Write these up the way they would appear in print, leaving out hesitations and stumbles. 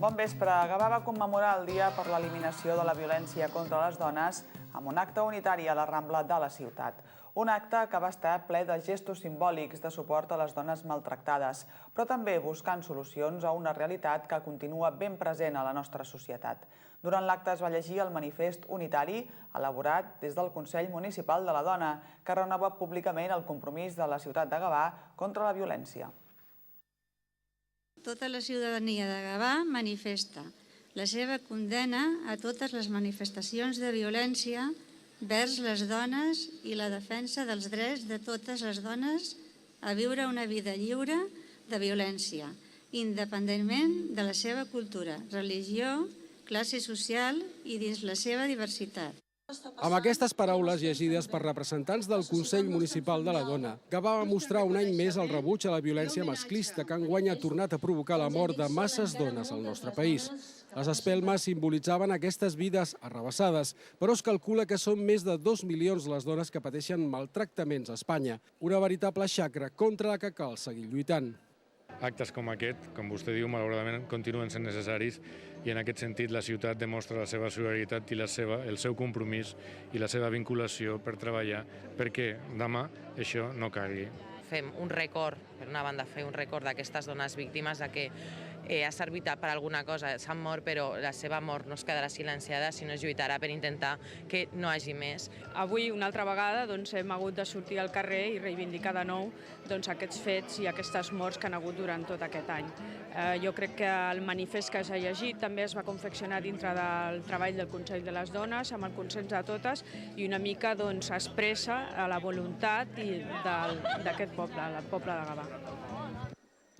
Bon vespre. Gavà va commemorar el Dia per l'Eliminació de la Violència contra les Dones amb un acte unitari a la Rambla de la ciutat. Un acte que va estar ple de gestos simbòlics de suport a les dones maltractades, però també buscant solucions a una realitat que continua ben present a la nostra societat. Durant l'acte es va llegir el manifest unitari elaborat des del Consell Municipal de la Dona, que renova públicament el compromís de la ciutat de Gavà contra la violència. Tota la ciutadania de Gavà manifesta la seva condena a totes les manifestacions de violència vers les dones i la defensa dels drets de totes les dones a viure una vida lliure de violència, independentment de la seva cultura, religió, classe social i dins la seva diversitat. Amb aquestes paraules llegides per representants del Consell Municipal de la Dona, Gavà va mostrar un any més el rebuig a la violència masclista que enguany ha tornat a provocar la mort de masses dones al nostre país. Les espelmes simbolitzaven aquestes vides arrabassades, però es calcula que són més de 2 milions les dones que pateixen maltractaments a Espanya. Una veritable xacra contra la que cal seguir lluitant. Actes com aquest, com vostè diu, malauradament continuen sent necessaris i en aquest sentit la ciutat demostra la seva solidaritat i el seu compromís i la seva vinculació per treballar perquè demà això no calgui. Fem un record, per una banda, fer un record d'aquestes dones víctimes de que ha servit per alguna cosa, s'han mort, però la seva mort no es quedarà silenciada, sinó es lluitarà per intentar que no hi hagi més. Avui, una altra vegada, hem hagut de sortir al carrer i reivindicar de nou aquests fets i aquestes morts que han hagut durant tot aquest any. Jo crec que el manifest que s'ha llegit també es va confeccionar dintre del treball del Consell de les Dones, amb el consens de totes, i una mica expressa la voluntat d'aquest poble, el poble de Gavà.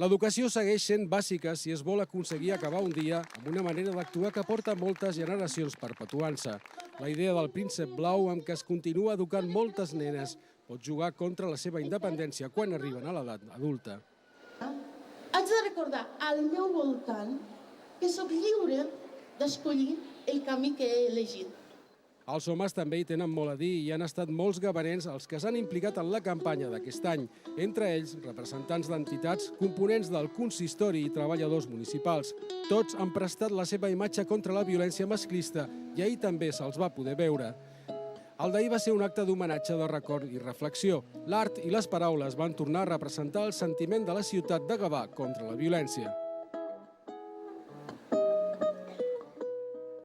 L'educació segueix sent bàsica si es vol aconseguir acabar un dia amb una manera d'actuar que porta moltes generacions perpetuant-se. La idea del príncep blau amb què es continua educant moltes nenes pot jugar contra la seva independència quan arriben a l'edat adulta. Haig de recordar al meu voltant que sóc lliure d'escollir el camí que he elegit. Els homes també hi tenen molt a dir i han estat molts gavarens els que s'han implicat en la campanya d'aquest any, entre ells representants d'entitats, components del consistori i treballadors municipals. Tots han prestat la seva imatge contra la violència masclista i ahir també se'ls va poder veure. El d'ahir va ser un acte d'homenatge, de record i reflexió. L'art i les paraules van tornar a representar el sentiment de la ciutat de Gavà contra la violència.